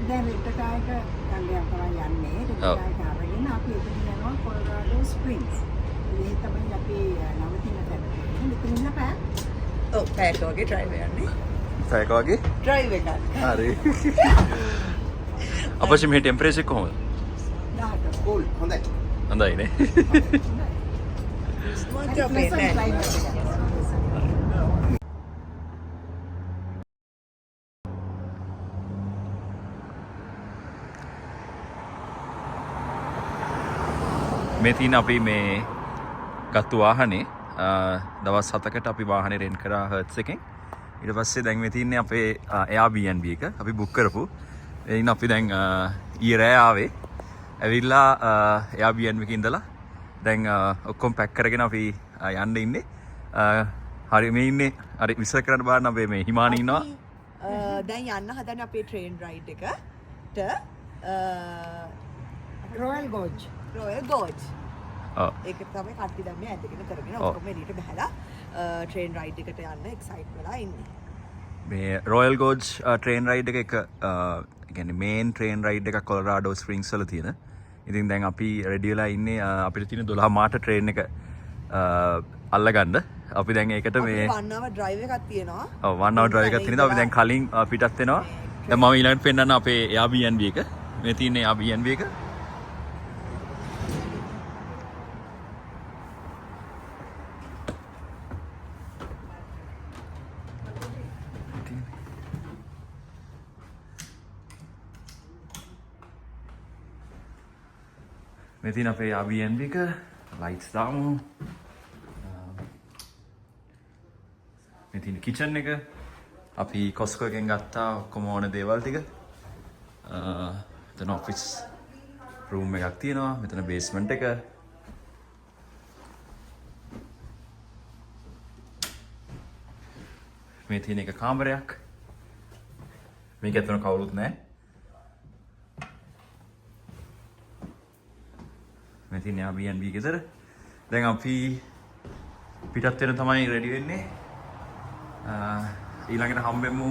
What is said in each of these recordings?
දැන් රිට්ටායක කල්යම් තමයි යන්නේ. රිට්ටායක ආවගෙන අපි එතන යනවා කොලරාඩෝ ස්ප්‍රින්ග්ස්. ඒ තමයි අපි නවතින තැන. මෙතන ඉන්න පෑ. ඔව් පැයක වගේ ඩ්‍රයිව් යන්නේ. පැයක වගේ? ඩ්‍රයිව් එකක්. හරි. අපේ මේ ටෙම්පරේචර් කොහොමද? 10ට. කූල් හොඳයි. හොඳයිනේ. ස්මෝට් ජොබ් එක නෑ. මේ තියෙන අපි මේ ගත්තු වාහනේ දවස් 7කට අපි වාහනේ රෙන්ට් කරා හර්ට්ස් එකෙන්. ඊට පස්සේ දැන් මේ තියෙන්නේ අපේ Airbnb එක අපි බුක් කරපු. එයින් අපි දැන් ඊයේ රෑ ආවේ. ඇවිල්ලා Airbnb එකේ ඉඳලා දැන් ඔක්කොම පැක් කරගෙන අපි යන්න ඉන්නේ. හරි මේ ඉන්නේ හරි විශ්ල කරන්න බලන්න අපි මේ හිමානි ඉන්නවා. දැන් යන්න හදන අපේ ට්‍රේන් රයිඩ් එකට රොයල් ගෝජ්. රොයල් ගෝජ්. ඔව්. ඒක තමයි කට්ටි දැන් මේ ඇදගෙන කරගෙන ඔක්කොම එළියට බහලා ට්‍රේන් රයිඩ් එකට යන්න එක්සයිට් වෙලා ඉන්නේ. මේ රොයල් ගෝජ් ට්‍රේන් රයිඩ් එක කියන්නේ මේන් ට්‍රේන් රයිඩ් එකක් කොලරාඩෝ ස්ප්‍රින්ග්ස් වල තියෙන. ඉතින් දැන් අපි රෙඩි වෙලා ඉන්නේ අපිට තියෙන 12 මාට ට්‍රේන් එක අල්ලගන්න. අපි දැන් ඒකට මේ 1 hour drive එකක් තියෙනවා. ඔව් 1 hour drive එකක් තියෙනවා. අපි දැන් කලින් පිටත් වෙනවා. දැන් මම ඊළඟට පෙන්නන්න අපේ Airbnb එක. මේ තියෙන Airbnb එක. මේ තියෙන අපේ Airbnb එක lights දාමු. මේ තියෙන kitchen එක අපි Costco එකෙන් ගත්තා ඔක්කොම ඕන දේවල් ටික. මෙතන office room එකක් තියෙනවා. මෙතන basement එක. මේ තියෙන එක කාමරයක්. මේක ඇතුළේ කවුරුත් නැහැ. මේ තියෙන Airbnb ගෙදර. දැන් අපි පිටත් වෙන තමයි රෙඩි වෙන්නේ. ඊළඟට හම්බෙමු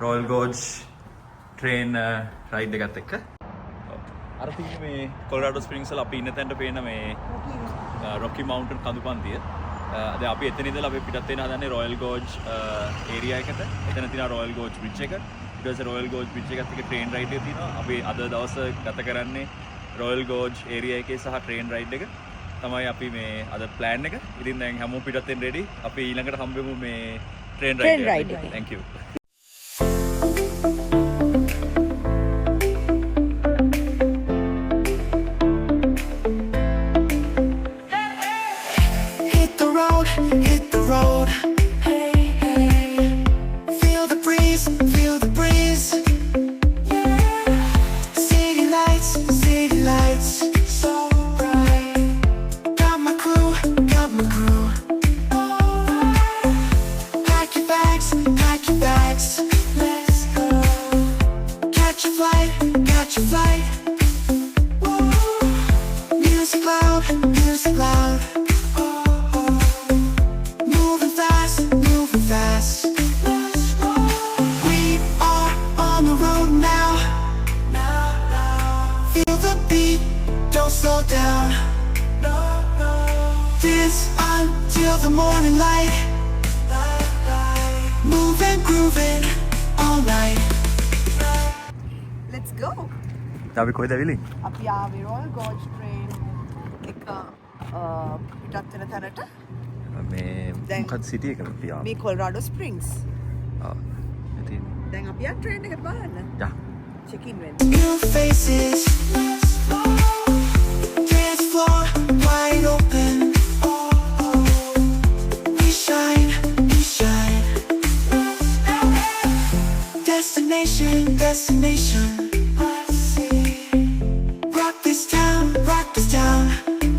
රොයල් ගෝජ් ට්‍රේන් රයිඩ් එකත් එක්ක. අර තියෙන මේ කොලරාඩෝ ස්ප්‍රින්ග්ස් වල අපි ඉන්න තැනට පේන මේ රොකි මවුන්ටන් කඳුපන්තිය. දැන් අපි එතන ඉඳලා අපි පිටත් වෙන හදන්නේ රොයල් ගෝජ් ඒරියා එකට. එතන තියෙන රොයල් ගෝජ් බ්‍රිජ් එක. ඊට පස්සේ රොයල් ගෝජ් බ්‍රිජ් එකත් එක්ක ට්‍රේන් රයිඩ් එක තියෙනවා. අපි අද දවස ගත කරන්නේ රොයල් ගෝජ් ඒරියා එකේ සහ ට්‍රේන් රයිඩ් එක තමයි අපි මේ අද ප්ලෑන් එක. ඉතින් දැන් හැමෝම පිටත් වෙන්න රෙඩි. අපි ඊළඟට හම්බෙමු මේ ට්‍රේන් රයිඩ් එක. Thank you. Hit the road, hit the road. Hey, hey. Feel the breeze, feel the breeze. City lights, so bright. Got my crew, got my crew. Pack your bags, let's go. Catch a flight, catch a flight. Woo. Music loud, music loud. Moving fast, moving fast. We are on the road now. Feel the beat, don't slow down. Dance until the morning light. Moving, grooving all night. let's go. අපි කොහෙද ඇවිල්ලා? අපි ආවේ royal ගෝජ් train එක පිටත් වෙන තැනට. මේ දැන් මොකක්ද සිටි එකද අපි ආවේ? මේ කොලරාඩෝ ස්ප්‍රින්ග්ස්. ආ. ඉතින් දැන් අපි ආ ට්‍රේන් එකට බලන්න. යා. check in වෙන්න. New faces. Dance floor wide open. We shine, we shine. Destination, destination. Rock this town, rock this town.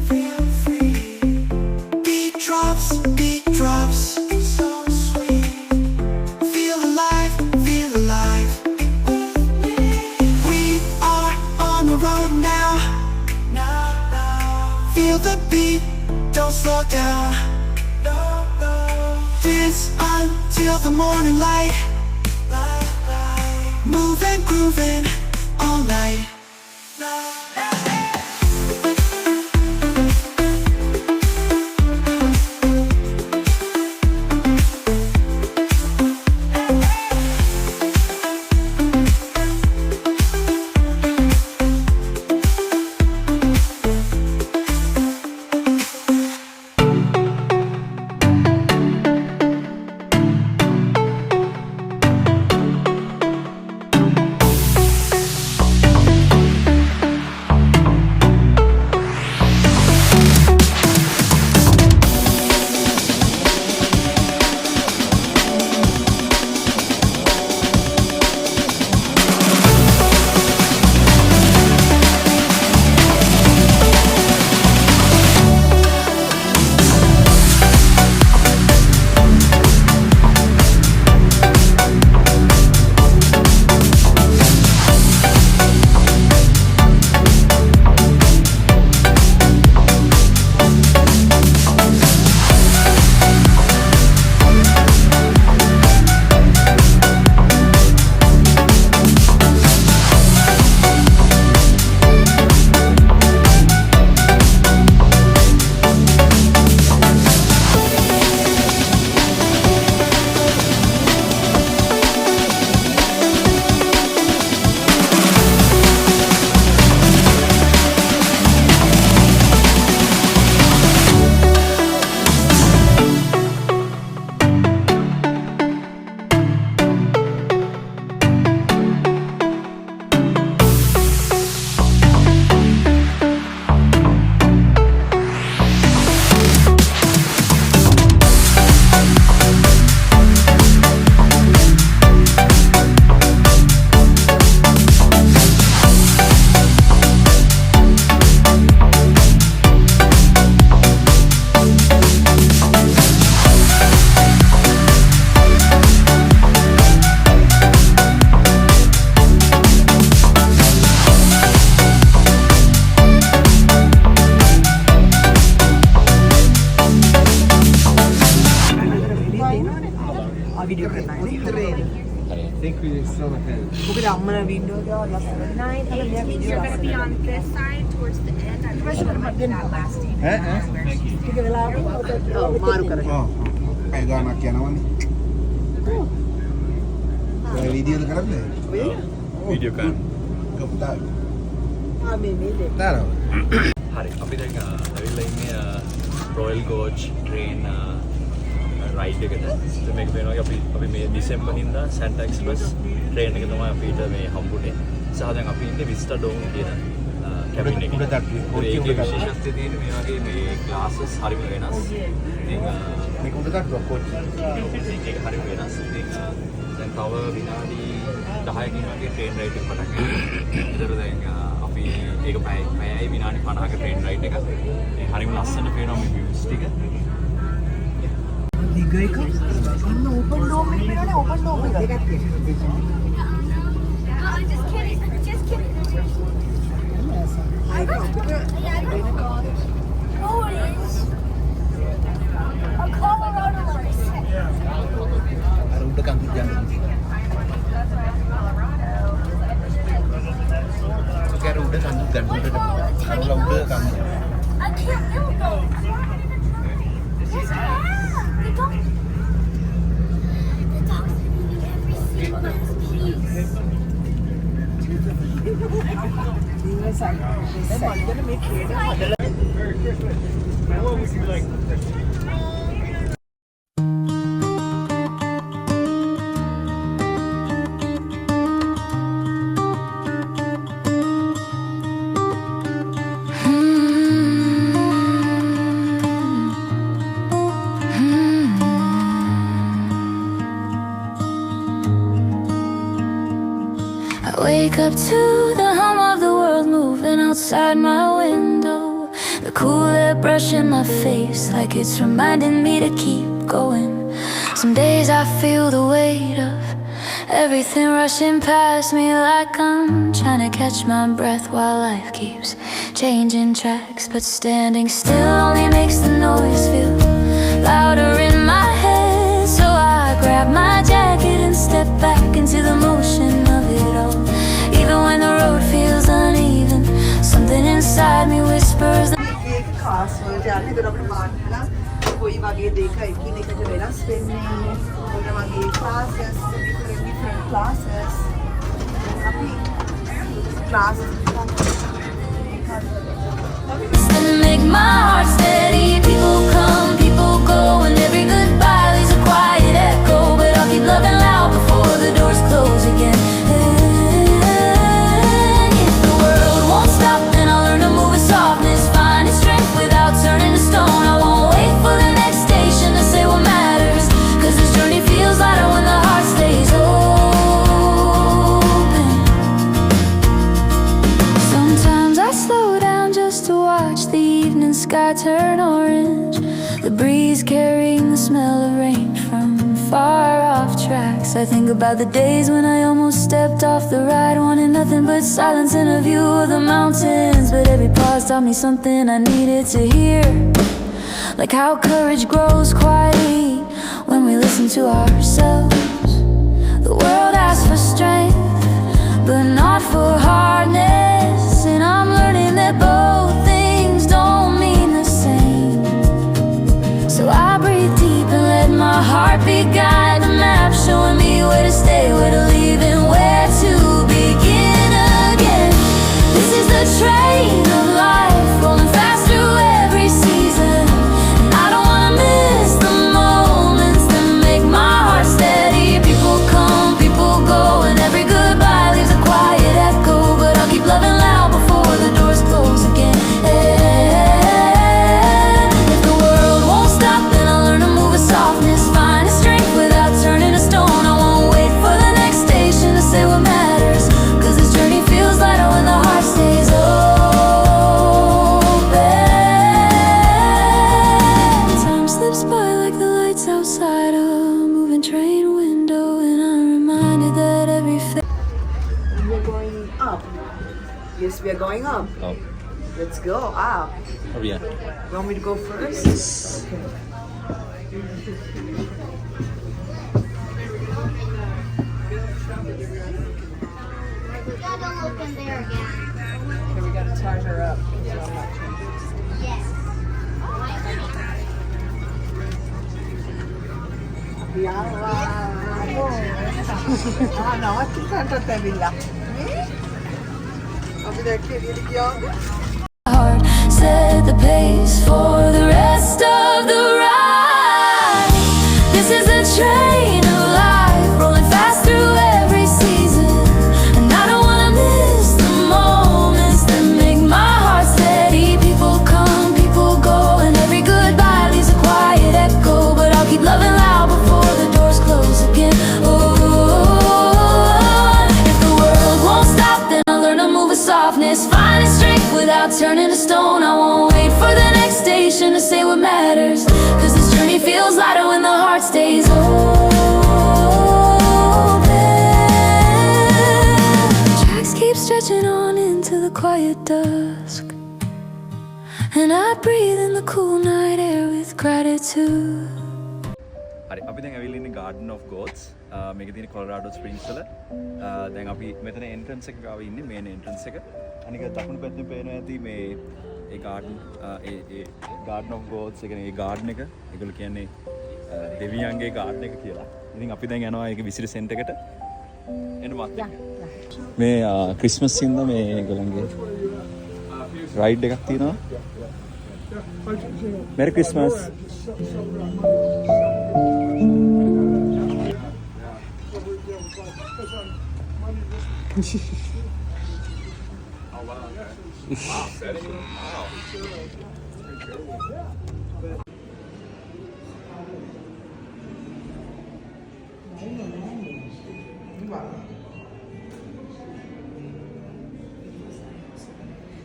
Feel free. Beat drops, so sweet. Feel alive, feel alive. We are on the road now. Feel the beat, don't slow down. Dance until the morning light. moving, grooving all night. Video करना है මොකද අම්මලා video එක ලස්සන You're going to be on this side towards the end. I'm going to put that last team. ටික වෙලාවකට මාරු කරගන්න. පැය ගානක් යනවනේ. ඔය වීඩියෝද කරන්නේ? වීඩියෝ කරන්න. කපුටා. මේ දෙක. දානවා. හරි අපි දැන් ඇවිල්ලා ඉන්නේ රොයල් ගෝච් ට්‍රේන් රයිඩ් එකට. ඉතින් මේක වෙනවා අපි මේ දෙසැම්බර් හින්දා සැන්ටා එක්ස්ප්‍රස් ට්‍රේන් එක තමයි අපිට මේ හම්බුනේ. සහ දැන් අපි ඉන්නේ විස්ටා ඩෝම් කියන කැබින් එකේ. උඩ තට්ටුවේ. ඒකේ විශේෂත්වය තියෙන්නේ මේ වගේ මේ ග්ලාසස් හරිම වෙනස්. ඉතින් මේක උඩ තට්ටුවක් කොච්චර? ඒක හරිම වෙනස්. ඉතින් දැන් තව විනාඩි 10කින් වගේ ට්‍රේන් රයිඩ් එක පටන් ගන්නවා. ඒතර දැන් අපි ඒක පැයයි විනාඩි 50ක ට්‍රේන් රයිඩ් එක. ඒ හරිම ලස්සන පේනවා මේ views ටික. දිග එක අන්න ඕපන් ඩෝම් එක නේද ඕපන් ඩෝම් එක දෙකක් තියෙනවා Just kidding. Just kidding. Oh, it is. A Colorado license. අර උඩ කන්දක් යන්න. ඒක අර උඩ කන්දක් ගන්න උඩට. අර උඩ කන්ද. I can't build those. Yes, I have. The dogs are eating every single last piece. මන්දන මේ ට්‍රේන් එක හදලා I wake up to the hum of the world moving outside my window. The cool air brushing my face like it's reminding me to keep going. Some days I feel the weight of everything rushing past me like I'm trying to catch my breath while life keeps changing tracks. But standing still only makes the noise feel louder in my head. So I grab my jacket and step back into the motion of it වලට යන්නේ. ඒකට අපිට පාටලා කොයි වගේ දෙයක එකිනෙකට වෙනස් වෙන්නේ. මොන වගේ classes, different classes. අපි classes And make my heart steady. People come, people go, and every goodbye leaves a quiet echo. But I'll keep loving loud before the doors close again. And if the world won't stop, then I'll learn to move with softness, finding strength without turning to stone. I won't wait for the next station to say what matters, 'cause this journey feels lighter when the heart stays open. Sometimes I slow down just to watch the evening sky turn orange, the breeze carrying the smell of rain from far off tracks. I think about the days when I almost stepped off the ride, wanting nothing but silence and a view of the mountains. But every pause taught me something I needed to hear, like how courage grows quietly when we listen to ourselves. The world asks for strength, but not for hardness. And I'm learning that both things don't mean the same. So I breathe deep and let my heart be guide, the map showing me where to stay, where to leave, and where to begin again. This is the train of life, rolling fast through every season. And I don't wanna miss the moments that make my heart steady. People come, people go, and every goodbye leaves a quiet echo. But I'll keep loving loud before the doors close again. And if the world won't stop, then I'll learn to move with softness, finding strength without turning to stone. I won't wait for the next station to say what matters, 'cause this journey feels lighter when the heart stays open. Time slips by like the lights outside a moving train window, and I'm reminded that every we're going up. Yes, we are going up. Oh. Let's go up. Oh yeah. Want me to go first? Yeah, don't look in there again. Okay, we gotta charge her up. So I'm not Yes. heart set the pace for the rest of the ride. This is a train of life, rolling fast through every season. And I don't wanna miss the moments that make my heart steady. People come, people go, and every goodbye leaves a quiet echo. But I'll keep loving loud before the doors close again. If the world won't stop, then I'll learn to move with softness, finding strength without turning to stone. I won't wait for the next station to say what matters, 'cause this journey feels lighter when the heart stays open. Tracks keep stretching on into the quiet dusk, and I breathe in the cool night air with gratitude. හරි අපි දැන් ඇවිල්ලා ඉන්නේ Garden of Gods. මේක තියෙන්නේ කොලරාඩෝ springs වල. දැන් අපි මෙතන එන්ට්‍රන්ස් එක ගාව ඉන්නේ, මේන් එන්ට්‍රන්ස් එක. අනික දකුණු පැත්තෙන් පේනවා ඇති මේ ඒ garden A Garden of Gods එක නේ ඒ garden එක. ඒගොල්ලෝ කියන්නේ දෙවියන්ගේ garden එක කියලා. ඉතින් අපි දැන් යනවා ඒක විසිට සෙන්ටර් එකට. එන්න මාත් එක්ක. මේ ක්‍රිස්මස් හින්දා මේ ඒගොල්ලන්ගේ රයිඩ් එකක් තියෙනවා. Merry Christmas.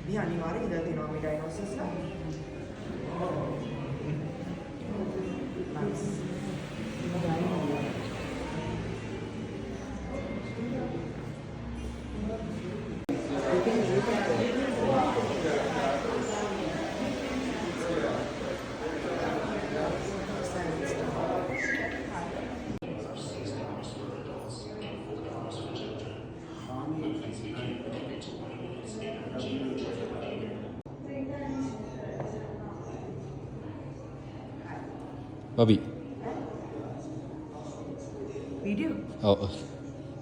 මේ අනිවාර්යෙන් ඉඳලා තියෙනවා මේ ඩයිනෝසර්ස්ලා. Nice. බබි. වීඩියෝ ඔව්.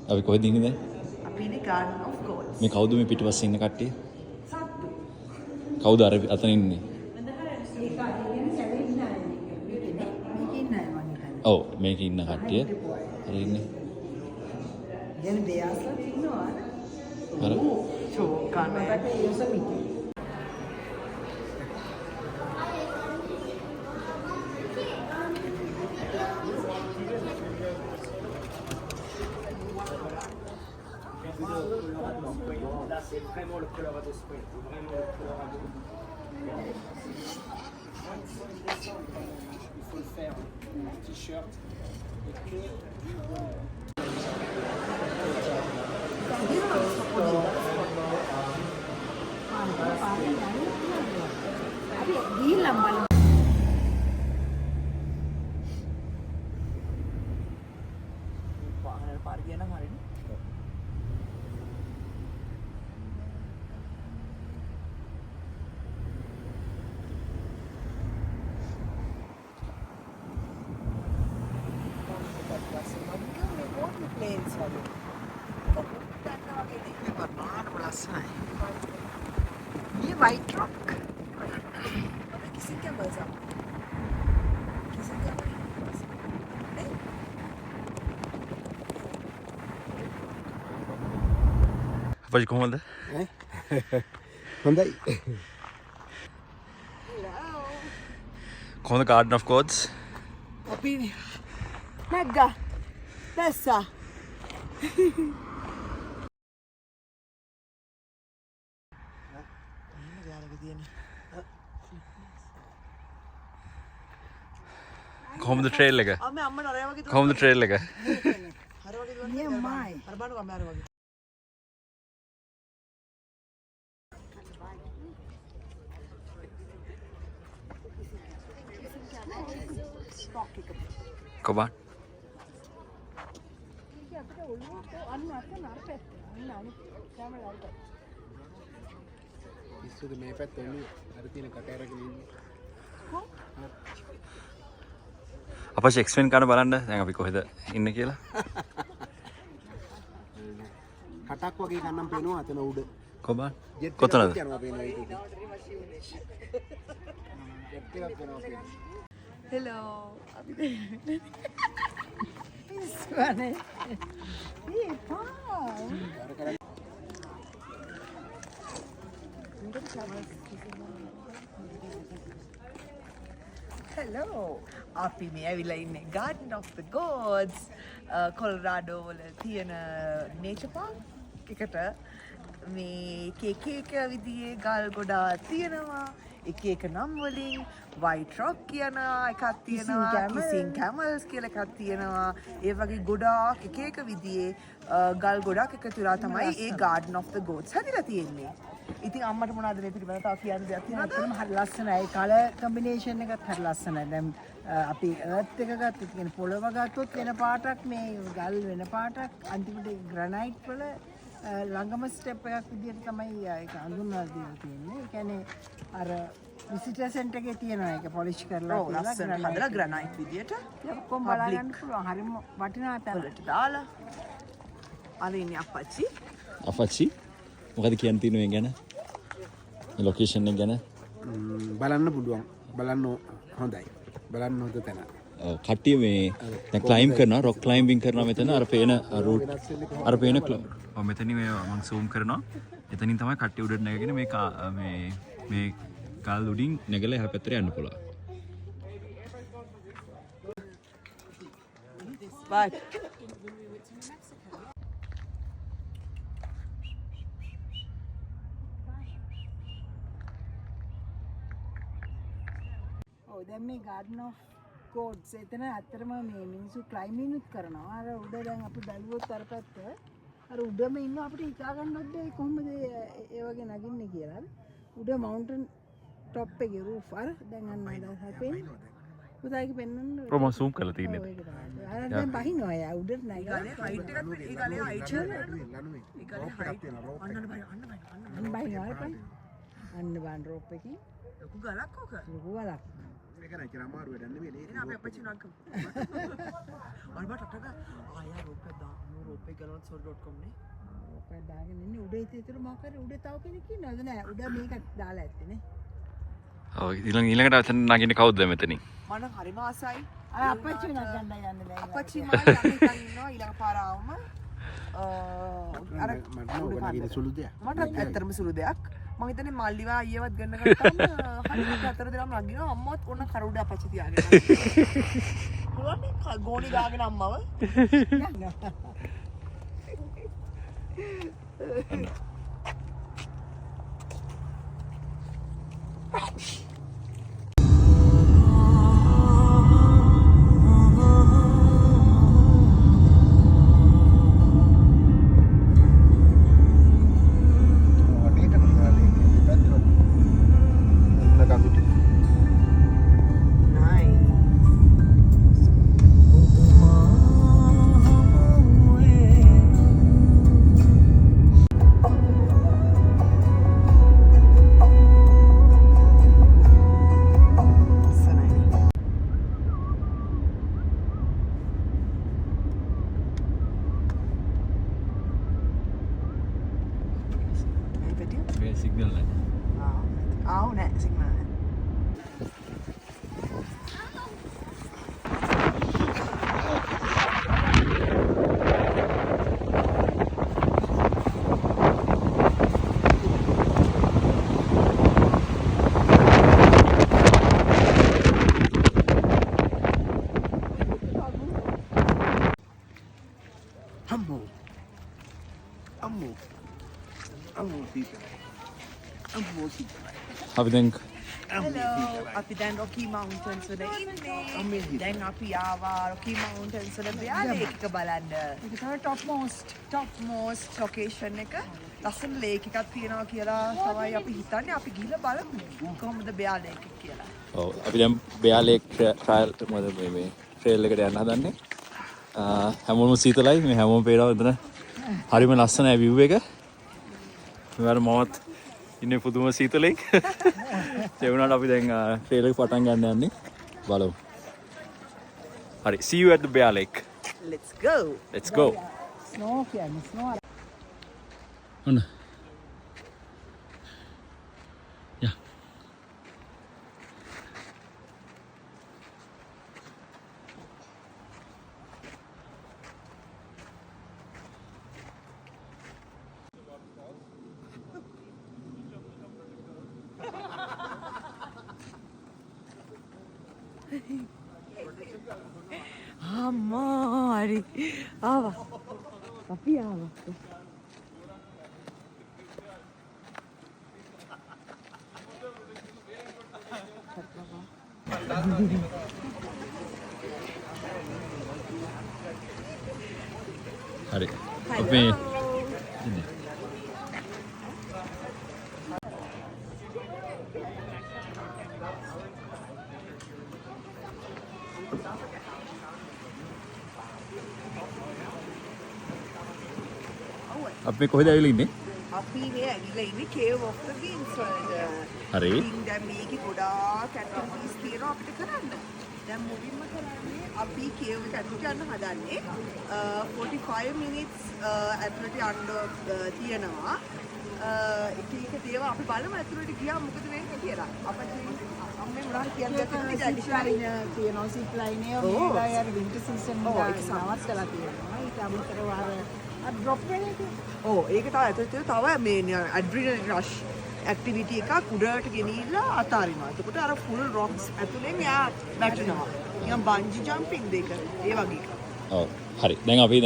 අපි කොහෙද ඉන්නේ දැන්? අපි ඉන්නේ Garden of Gods. මේ කවුද මේ පිටිපස්සේ ඉන්න කට්ටිය? සත්තු. කවුද අර අතන ඉන්නේ? ඔව් මේකේ ඉන්න කට්ටිය. අර ඉන්නේ. දැන් දෙයාසත් ඉන්නවා. අර ෂෝ කරනකට යොසමිති. අපි ගිහිල්ලා බලමු. වාහනේ පාර ගියා නම් හරිනේ. planes වගේ. ගන්න වගේ නේ. බර්නාඩම ලස්සනයි. මේ white rock. කිසි කැමරාවක්. කිසි කැමරාවක්. අපච්චි කොහොමද? හොඳයි. කොහොමද Garden of Gods? අපි නැග්ගා. දැස්සා. කොහොමද ට්‍රේල් එක? අම්මේ අම්මට අර වගේ කොහොමද ට්‍රේල් එක? අර වගේ දුවන්නේ අම්මයි. අර බලන්න අම්මා අර වගේ. කොබන් ඉස්සුද මේ පැත්ත එන්නේ අර තියෙන කටයරගෙන ඉන්නේ. අපච්චි එක්ස්ප්ලේන් කරන්න බලන්න දැන් අපි කොහෙද ඉන්නේ කියලා. කටක් වගේ කන්නම් පේනවා අතන උඩ. කොබන් ජෙට් කොතනද? එකක් යනවා පේනවා ඒක. ජෙට් එකක් යනවා පේනවා. හෙලෝ. අපි ඉස්වනේ. ඒ පා. හෙලෝ. අපි මේ ඇවිල්ලා ඉන්නේ Garden of the Gods කොලරාඩෝ වල තියෙන nature park එකට. මේ එක එක විදිහේ ගල් ගොඩා තියෙනවා. එක එක නම් වලින් white rock කියන එකක් තියෙනවා, kissing camels කියලා එකක් තියෙනවා. ඒ වගේ ගොඩාක් එක එක විදිහේ ගල් ගොඩක් එකතු වෙලා තමයි ඒ Garden of the Gods හැදිලා තියෙන්නේ. ඉතින් අම්මට මොනවද මේ පිළිබඳව තව කියන්න දෙයක් තියෙනවද? ඇත්තටම හරි ලස්සනයි. කලර් කම්බිනේෂන් එකත් හරි ලස්සනයි. දැන් අපි එර්ත් එක ගත්තොත් කියන්නේ පොළව ගත්තොත් වෙන පාටක්, මේ ගල් වෙන පාටක්, අන්තිමට ග්‍රැනයිට් වල ළඟම ස්ටෙප් එකක් විදිහට තමයි ඒක අඳුන්වලා දීලා තියෙන්නේ. ඒ කියන්නේ අර විසිටර් සෙන්ටර් එකේ තියෙනවා ඒක පොලිෂ් කරලා ඔව් ලස්සන හදලා ග්‍රැනයිට් විදියට ඔක්කොම බලා ගන්න පුළුවන්. හරිම වටිනා තැන. වලට දාලා අර ඉන්නේ අපච්චි. අපච්චි මොකද කියන්න තියෙන්නේ මේ ගැන? මේ ලොකේෂන් එක ගැන? බලන්න පුළුවන්. බලන්න හොඳයි. බලන්න හොඳ තැන. ඔව් කට්ටිය මේ දැන් ක්ලයිම්බ් කරනවා, රොක් ක්ලයිම්බින් කරනවා මෙතන අර පේන රූට් අර පේන ඔව් මෙතනින් මේ මම zoom කරනවා. එතනින් තමයි කට්ටිය උඩට නැගගෙන මේ ගල් උඩින් නැගලා එහා පැත්තට යන්න පුළුවන්. Bye. ඔව් දැන් මේ Garden of Gods එතන ඇත්තටම මේ මිනිස්සු ක්ලයිම්බින් උත් කරනවා. අර උඩ දැන් අපි බැලුවොත් අර පැත්ත අර උඩම ඉන්න අපිට හිතා ගන්නවත් බැහැ කොහොමද ඒ වගේ නගින්නේ කියලා. උඩ මවුන්ටන් ටොප් එකේ රූෆ් අර දැන් අන්න හදපෙන්නේ. පුතාගේ පෙන්නන්න. ප්‍රොමෝ zoom කරලා තියෙන්නේ. අර දැන් බහිනවා යා උඩට නයි. ගාලේ හයිට් එකක් ඒ ගාලේ හයිට් එක අන්න බහිනවා අර පයි. අන්න බන් රෝප් එකකින් ලොකු ගලක් ඕක. ලොකු වලක්. මේක නැචර අමාරු වැඩක් නෙමෙයි එන අපේ අපච්චි නංකම් අරබට අටක ආයා රූපේ දාමු රූපේ ගලන soul.com නේ ඔක දාගෙන ඉන්නේ උඩ ඉතින් මොකක් හරි උඩ තව කෙනෙක් ඉන්නවද නෑ උඩ මේක දාලා ඇත්තේ නේ ඔව් ඊළඟට අතන නගින්නේ කවුද මෙතනින් මම හරිම ආසයි අපච්චි වෙනක් ගන්න යන්න බෑ අපච්චි මම යන්න හිතන් ඉන්නවා ඊළඟ පාර ආවම අර මට ඕක නගින සුළු දෙයක් මට ඇත්තටම සුළු දෙයක් මම හිතන්නේ මල්ලිවා අයියවත් ගන්න ගත්තාම හරියට අතර දෙනාම නගිනවා අම්මවත් ඔන්න කරුඩ අපච්චි තියාගෙන පුළුවන් ගෝණි දාගෙන අම්මව මේ සිග්නල් නැහැ ආව නෑ සිග්නල් නෑ අපි දැන් Hello, අපි දැන් Rocky Mountains වල ඉන්නේ. දැන් අපි ආවා Rocky Mountains වල බ්‍යාලේක් එක බලන්න. ඒක තමයි top most location එක. ලස්සන ලේක් එකක් තියෙනවා කියලා තමයි අපි හිතන්නේ. අපි ගිහලා බලමු කොහොමද බ්‍යාලේක් එක කියලා. ඔව් අපි දැන් බෙයාලේක් ට්‍රයල් මොකද මේ ට්‍රේල් එකට යන්න හදන්නේ. හැමෝම සීතලයි මේ හැමෝම පේනවා එතන. හරිම ලස්සනයි view එක. මෙවර මොවත් ඉන්නේ පුදුම සීතලෙක්. ඒ වුණාට අපි දැන් ට්‍රේල් එක පටන් ගන්න යන්නේ. බලමු. හරි, see you at the Bear Lake. Let's go. Let's go. Snow කියන්නේ ස්නෝ ඔන්න. යා. අම්මා හරි ආවා. අපි ආවා. හරි. අපි අපි කොහෙද ඇවිල්ලා ඉන්නේ? අපි මේ ඇවිල්ලා ඉන්නේ Cave of the Winds වලට. හරි. ඉතින් දැන් මේකේ ගොඩාක් activities තියෙනවා අපිට කරන්න. දැන් මුලින්ම කරන්නේ අපි cave එකට ඇතුළට යන්න හදන්නේ. 45 minutes ඇතුළට යන්න තියෙනවා. එක දේවල් අපි බලමු ඇතුළට ගියාම මොකද වෙන්නේ කියලා. අපිට අම්මේ මොනවද කියන්නේ තියෙනවා සිප් ලයින් එක මේකයි අර වින්ටර් සීසන් එක නවත්තලා තියෙනවා ඊට අමතරව අර ඩ්‍රොප් වෙන එක ඒක තව ඇතුළත තව මේ ඇඩ්‍රිනලින් රෂ් ඇක්ටිවිටි එකක් උඩට ගෙනිහිල්ලා අතාරිනවා. එතකොට අර ෆුල් රොක්ස් ඇතුලෙන් එයා වැටෙනවා. නිකන් බන්ජි ජම්පින් දෙක ඒ වගේ එකක්. ඔව්. හරි. දැන් අපි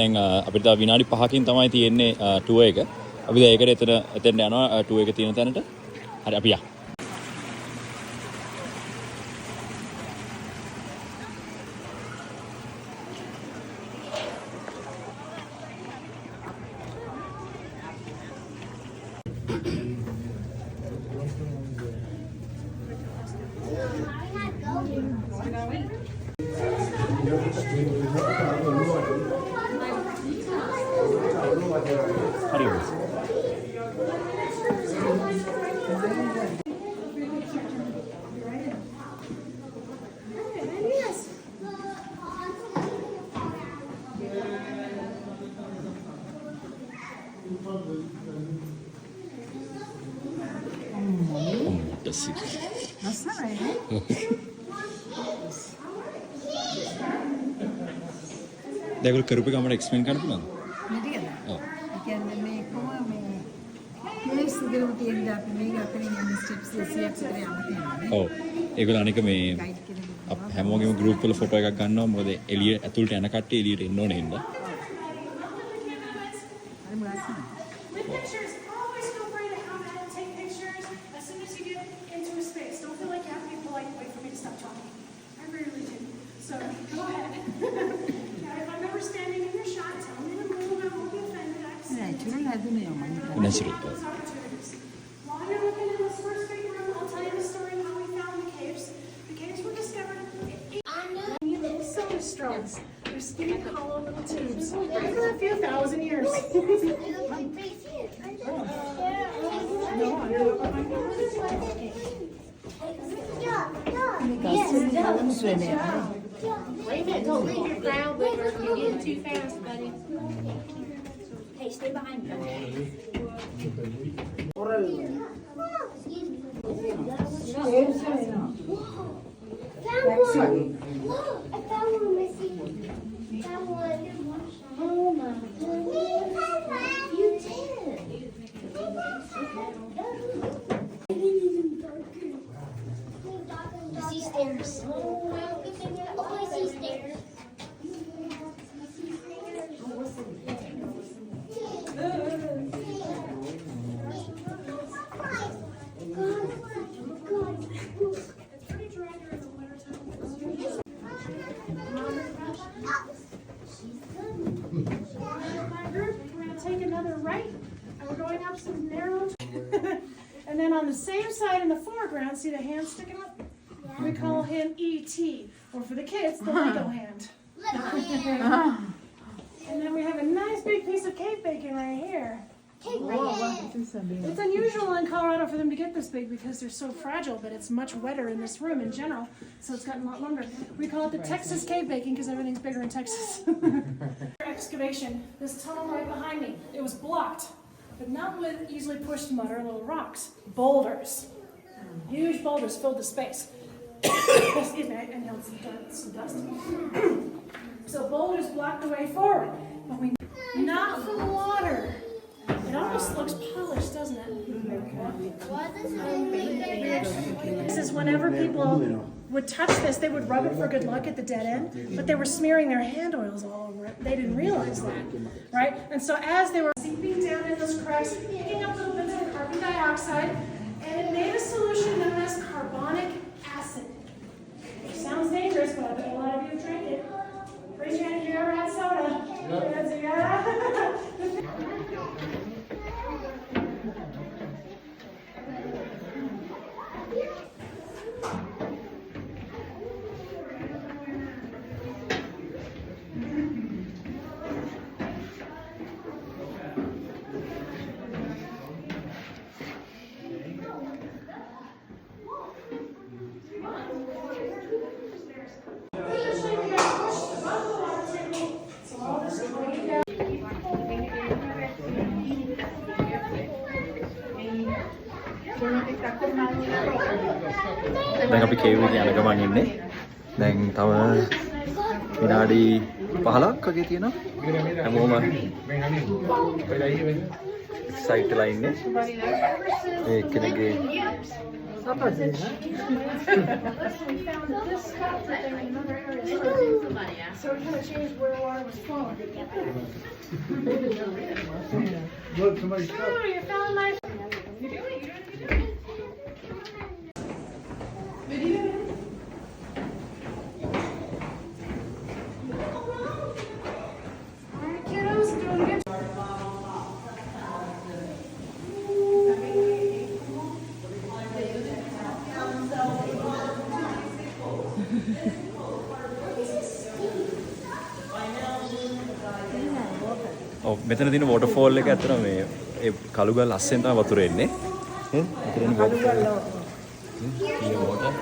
අපිට තව විනාඩි 5කින් තමයි තියෙන්නේ ටුවර් එක. අපි දැන් ඒකට එතෙන් යනවා ටුවර් එක තියෙන තැනට. හරි අපි යමු. හරි. ලස්සනයි නේ? දැන් කරපු ගමන එක්ස්ප්ලেইন කරන්න පුළුවන්ද? මෙතනද? ඔව්. ඒ කියන්නේ මේ කොහොම මේ මේස් ඉදලම තියෙන අපි මේක අතරින් යන ස්ටෙප්ස් 100ක් විතර යන්න තියෙනවා. ඔව්. ඒගොල්ලෝ අනික මේ ගයිඩ් කෙනෙක් හැමෝගෙම ගෲප් වල ෆොටෝ එකක් ගන්නවා. මොකද එළිය ඇතුළට යන කට්ටිය එළියට එන්න ඕනේ හින්දා. හරිම ලස්සනයි. With pictures, always feel free to come and take pictures as soon as you get into a space. Don't feel like you have to be polite and wait for me to stop talking. I really do. So go ahead. Now, if I'm ever standing in your shot, tell me to move. I won't be offended. I've seen natural හැදුනේ මම හිතන්නේ. Natural. those opportunities. While you're looking in this first big room, I'll tell you the story of how we found the caves. The caves were discovered. You look so strong. They're skinny, hollow little tubes. For a few thousand years. Wait a minute, don't leave your ground, but you're getting too fast, buddy. Hey, stay behind me. Sorry. Look, I found one, Missy. Found one. Oh my goodness. You did. I see stairs. Oh, I see stairs. It's pretty dry during the wintertime. My group, we're gonna take another right, and we're going up some narrow. And then on the same side in the foreground, see the hand sticking up? We call him E.T., or for the kids, the Lego hand. And then we have a nice big piece of cake bacon right here. It's unusual in Colorado for them to get this big because they're so fragile, but it's much wetter in this room in general, so it's gotten a lot longer. We call it the Texas cave bacon because everything's bigger in Texas. Excavation, this tunnel right behind me, it was blocked, but not with easily pushed mud or little rocks, boulders. Huge boulders filled the space. Excuse me, I inhaled some dust. So boulders blocked the way forward, but we not from water. It almost looks polished, doesn't it? This is whenever people would touch this, they would rub it for good luck at the dead end, but they were smearing their hand oils all over it. They didn't realize that, right? And so as they were seeping down in those cracks, picking up little bits of carbon dioxide, and it made a solution known as carbonic acid. Which sounds dangerous, but I bet a lot of you have drank it. Raise your hand if you ever had soda. Yeah. දැන් අපි cave එකේ යන ගමන් ඉන්නේ. දැන් තව විනාඩි 15ක් වගේ තියෙනවා. හැමෝම එක්සයිට් වෙලා ඉන්නේ. ඒ කෙනෙක්ගේ We found that this stopped it in another area. So it kind of changed where water was flowing. Oh, you found my. You do it. Video. All right, kiddos, doing a good job. ඔව් මෙතන තියෙන වෝටර්ෆෝල් එක ඇත්තට මේ ඒ කළුගල් අස්සෙන් තමයි වතුර එන්නේ. මෙතන වෝටර්ෆෝල්. Here water.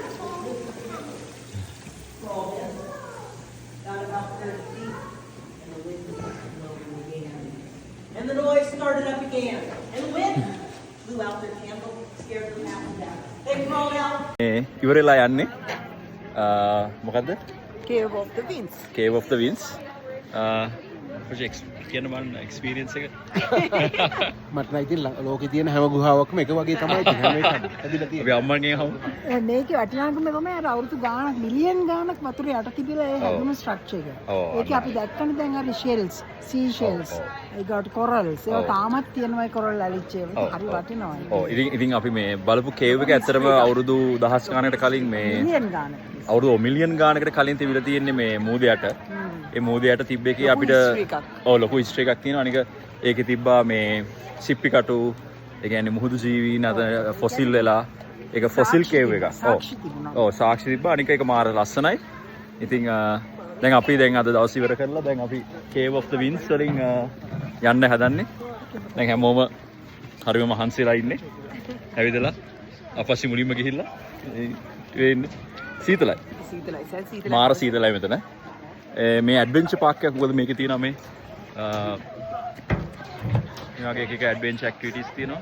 And the noise started up again. And the wind blew out their candle, scared them half to death. They crawled out. ඉවරලා යන්නේ මොකද්ද? Cave of the Winds. Cave of the Winds. කියන්න බලන්න experience එක. මට නම් ඉතින් ලෝකේ තියෙන හැම ගුහාවක්ම එක වගේ තමයි ඉතින් හැම එකම ඇදලා තියෙන්නේ. අපි අම්මගෙන් අහමු. මේකේ වටිනාකම තමයි අර අවුරුදු ගාණක් මිලියන් ගාණක් වතුර යට තිබිලා ඒ හැදුන ස්ට්‍රක්චර් එක. ඒකේ අපි දැක්කනේ දැන් අර ෂෙල්ස්, සී ෂෙල්ස්, ඒකට කොරල්ස්, ඒවා තාමත් තියෙනවා ඒ කොරල් ඇලිච් ඒවා. හරි වටිනවා. ඔව් ඉතින් අපි මේ බලපු කේව් එක ඇත්තටම අවුරුදු දහස් ගානකට කලින් මේ මිලියන් ගාණක්. අවුරුදු මිලියන් ගානකට කලින් තිබිලා තියෙන්නේ මේ මූදයට. ඒ මූදයට තිබ්බ එකේ අපිට ඔව් ලොකු හිස්ටරි එකක් තියෙනවා. අනික ඒකේ තිබ්බා මේ සිප්පි කටු, ඒ කියන්නේ මුහුදු ජීවීන් අත ෆොසිල් වෙලා ඒක ෆොසිල් කේව් එකක්. ඔව් සාක්ෂි තිබ්බා. අනික ඒක මාර ලස්සනයි. ඉතින් දැන් අපි අද දවස් ඉවර කරලා දැන් අපි Cave of the Winds වලින් යන්න හදන්නේ. දැන් හැමෝම හරිම මහන්සිලා ඉන්නේ. ඇවිදලා අපස්සි මුලින්ම ගිහිල්ලා ඉන්නේ. සීතලයි. මාර සීතලයි මෙතන. මේ ඇඩ්වෙන්චර් පාක් එකක් මොකද මේකේ තියෙනවා මේ වගේ එක ඇඩ්වෙන්චර් ඇක්ටිවිටීස් තියෙනවා.